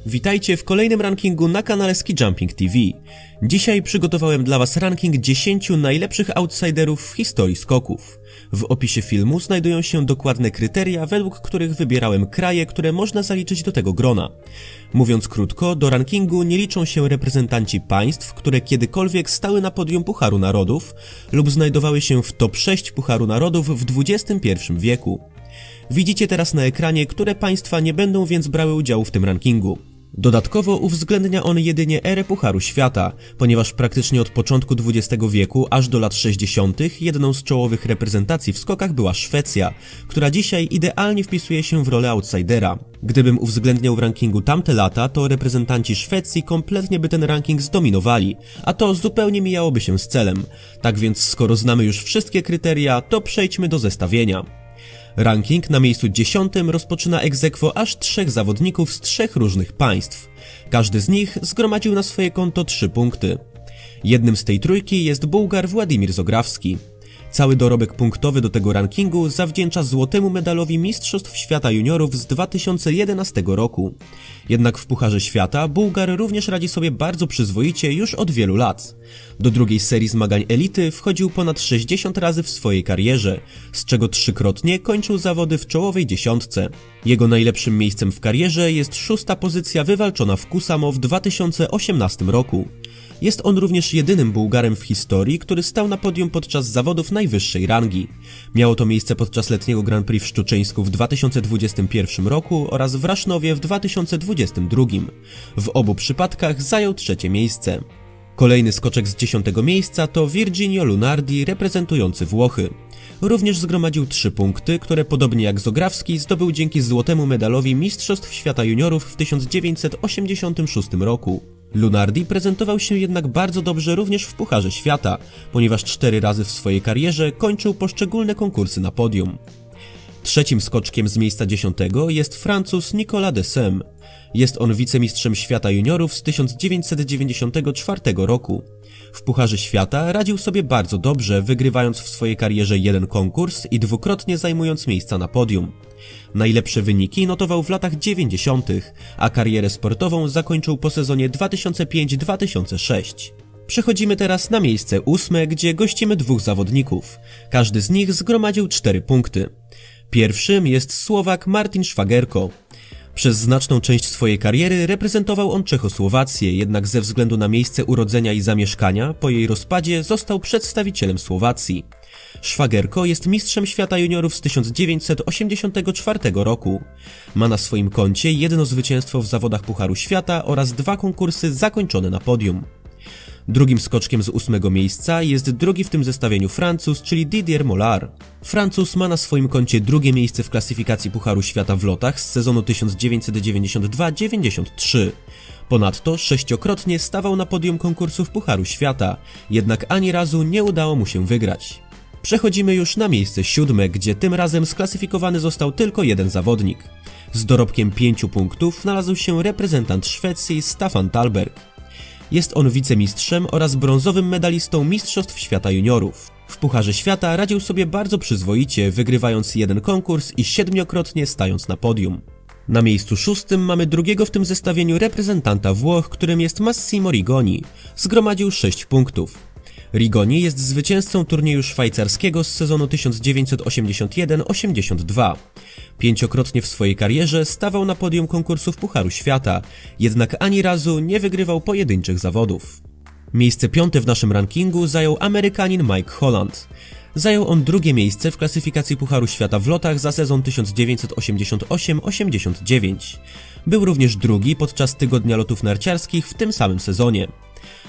Witajcie w kolejnym rankingu na kanale Ski Jumping TV. Dzisiaj przygotowałem dla Was ranking 10 najlepszych outsiderów w historii skoków. W opisie filmu znajdują się dokładne kryteria, według których wybierałem kraje, które można zaliczyć do tego grona. Mówiąc krótko, do rankingu nie liczą się reprezentanci państw, które kiedykolwiek stały na podium Pucharu Narodów lub znajdowały się w top 6 Pucharu Narodów w XXI wieku. Widzicie teraz na ekranie, które państwa nie będą więc brały udziału w tym rankingu. Dodatkowo uwzględnia on jedynie erę Pucharu Świata, ponieważ praktycznie od początku XX wieku aż do lat 60. jedną z czołowych reprezentacji w skokach była Szwecja, która dzisiaj idealnie wpisuje się w rolę outsidera. Gdybym uwzględniał w rankingu tamte lata, to reprezentanci Szwecji kompletnie by ten ranking zdominowali, a to zupełnie mijałoby się z celem. Tak więc skoro znamy już wszystkie kryteria, to przejdźmy do zestawienia. Ranking na miejscu 10 rozpoczyna ex aequo aż 3 zawodników z 3 różnych państw. Każdy z nich zgromadził na swoje konto 3 punkty. Jednym z tej trójki jest Bułgar Władimir Zograwski. Cały dorobek punktowy do tego rankingu zawdzięcza złotemu medalowi Mistrzostw Świata Juniorów z 2011 roku. Jednak w Pucharze Świata Bułgar również radzi sobie bardzo przyzwoicie już od wielu lat. Do drugiej serii zmagań elity wchodził ponad 60 razy w swojej karierze, z czego 3-krotnie kończył zawody w czołowej dziesiątce. Jego najlepszym miejscem w karierze jest 6. pozycja wywalczona w Kusamo w 2018 roku. Jest on również jedynym Bułgarem w historii, który stał na podium podczas zawodów najwyższej rangi. Miało to miejsce podczas letniego Grand Prix w Szczuczyńsku w 2021 roku oraz w Rasznowie w 2022. W obu przypadkach zajął 3. miejsce. Kolejny skoczek z 10. miejsca to Virginio Lunardi reprezentujący Włochy. Również zgromadził 3 punkty, które podobnie jak Zograwski zdobył dzięki złotemu medalowi Mistrzostw Świata Juniorów w 1986 roku. Lunardi prezentował się jednak bardzo dobrze również w Pucharze Świata, ponieważ 4 razy w swojej karierze kończył poszczególne konkursy na podium. Trzecim skoczkiem z miejsca 10 jest Francuz Nicolas Desem. Jest on wicemistrzem świata juniorów z 1994 roku. W Pucharze Świata radził sobie bardzo dobrze, wygrywając w swojej karierze 1 konkurs i 2-krotnie zajmując miejsca na podium. Najlepsze wyniki notował w latach 90., a karierę sportową zakończył po sezonie 2005-2006. Przechodzimy teraz na miejsce 8, gdzie gościmy 2 zawodników. Każdy z nich zgromadził 4 punkty. Pierwszym jest Słowak Martin Szwagerko. Przez znaczną część swojej kariery reprezentował on Czechosłowację, jednak ze względu na miejsce urodzenia i zamieszkania, po jej rozpadzie został przedstawicielem Słowacji. Szwagerko jest mistrzem świata juniorów z 1984 roku. Ma na swoim koncie 1 zwycięstwo w zawodach Pucharu Świata oraz 2 konkursy zakończone na podium. Drugim skoczkiem z 8. miejsca jest drugi w tym zestawieniu Francuz, czyli Didier Mollard. Francuz ma na swoim koncie 2. miejsce w klasyfikacji Pucharu Świata w lotach z sezonu 1992-93. Ponadto 6-krotnie stawał na podium konkursów Pucharu Świata, jednak ani razu nie udało mu się wygrać. Przechodzimy już na miejsce 7, gdzie tym razem sklasyfikowany został tylko 1 zawodnik. Z dorobkiem 5 punktów znalazł się reprezentant Szwecji Staffan Tallberg. Jest on wicemistrzem oraz brązowym medalistą Mistrzostw Świata Juniorów. W Pucharze Świata radził sobie bardzo przyzwoicie, wygrywając 1 konkurs i 7-krotnie stając na podium. Na miejscu 6 mamy drugiego w tym zestawieniu reprezentanta Włoch, którym jest Massimo Rigoni. Zgromadził 6 punktów. Rigoni jest zwycięzcą turnieju szwajcarskiego z sezonu 1981-82. 5-krotnie w swojej karierze stawał na podium konkursów Pucharu Świata, jednak ani razu nie wygrywał pojedynczych zawodów. Miejsce 5 w naszym rankingu zajął Amerykanin Mike Holland. Zajął on 2. miejsce w klasyfikacji Pucharu Świata w lotach za sezon 1988-89. Był również 2. podczas tygodnia lotów narciarskich w tym samym sezonie.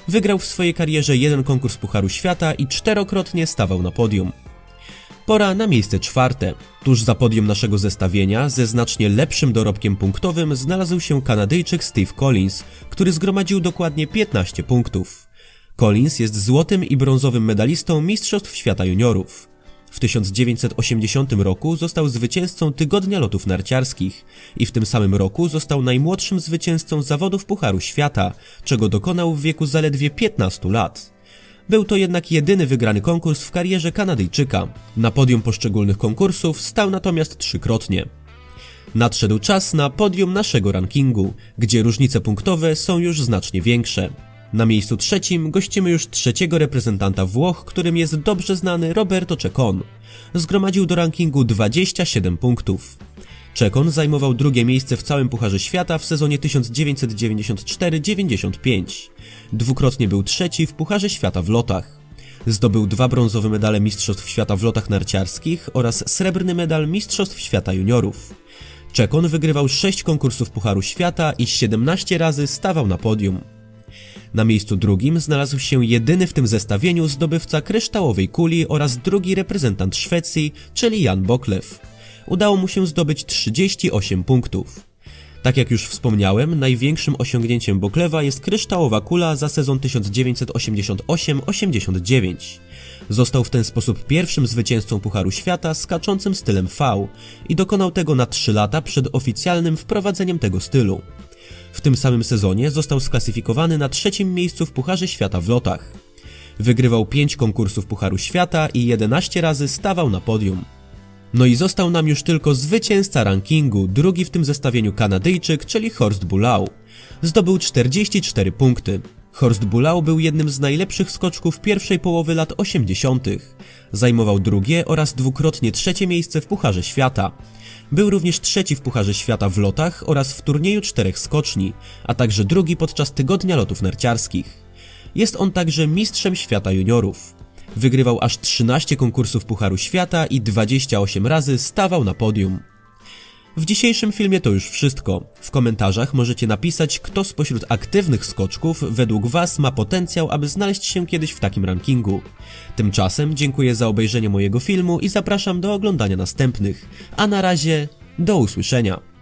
Wygrał w swojej karierze 1 konkurs Pucharu Świata i 4-krotnie stawał na podium. Pora na miejsce 4. Tuż za podium naszego zestawienia, ze znacznie lepszym dorobkiem punktowym, znalazł się Kanadyjczyk Steve Collins, który zgromadził dokładnie 15 punktów. Collins jest złotym i brązowym medalistą Mistrzostw Świata Juniorów. W 1980 roku został zwycięzcą tygodnia lotów narciarskich i w tym samym roku został najmłodszym zwycięzcą zawodów Pucharu Świata, czego dokonał w wieku zaledwie 15 lat. Był to jednak jedyny wygrany konkurs w karierze Kanadyjczyka. Na podium poszczególnych konkursów stał natomiast 3-krotnie. Nadszedł czas na podium naszego rankingu, gdzie różnice punktowe są już znacznie większe. Na miejscu trzecim gościmy już trzeciego reprezentanta Włoch, którym jest dobrze znany Roberto Ceccon. Zgromadził do rankingu 27 punktów. Ceccon zajmował drugie miejsce w całym Pucharze Świata w sezonie 1994-95. Dwukrotnie był trzeci w Pucharze Świata w lotach. Zdobył 2 brązowe medale Mistrzostw Świata w lotach narciarskich oraz srebrny medal Mistrzostw Świata juniorów. Ceccon wygrywał 6 konkursów Pucharu Świata i 17 razy stawał na podium. Na miejscu drugim znalazł się jedyny w tym zestawieniu zdobywca kryształowej kuli oraz drugi reprezentant Szwecji, czyli Jan Bocklew. Udało mu się zdobyć 38 punktów. Tak jak już wspomniałem, największym osiągnięciem Bocklewa jest kryształowa kula za sezon 1988-89. Został w ten sposób pierwszym zwycięzcą Pucharu Świata skaczącym stylem V i dokonał tego na 3 lata przed oficjalnym wprowadzeniem tego stylu. W tym samym sezonie został sklasyfikowany na 3. miejscu w Pucharze Świata w lotach. Wygrywał 5 konkursów Pucharu Świata i 11 razy stawał na podium. No i został nam już tylko zwycięzca rankingu, drugi w tym zestawieniu Kanadyjczyk, czyli Horst Bulau. Zdobył 44 punkty. Horst Bulau był jednym z najlepszych skoczków pierwszej połowy lat 80. Zajmował drugie oraz dwukrotnie trzecie miejsce w Pucharze Świata. Był również trzeci w Pucharze Świata w lotach oraz w turnieju 4 skoczni, a także drugi podczas tygodnia lotów narciarskich. Jest on także mistrzem świata juniorów. Wygrywał aż 13 konkursów Pucharu Świata i 28 razy stawał na podium. W dzisiejszym filmie to już wszystko. W komentarzach możecie napisać, kto spośród aktywnych skoczków według Was ma potencjał, aby znaleźć się kiedyś w takim rankingu. Tymczasem dziękuję za obejrzenie mojego filmu i zapraszam do oglądania następnych. A na razie, do usłyszenia.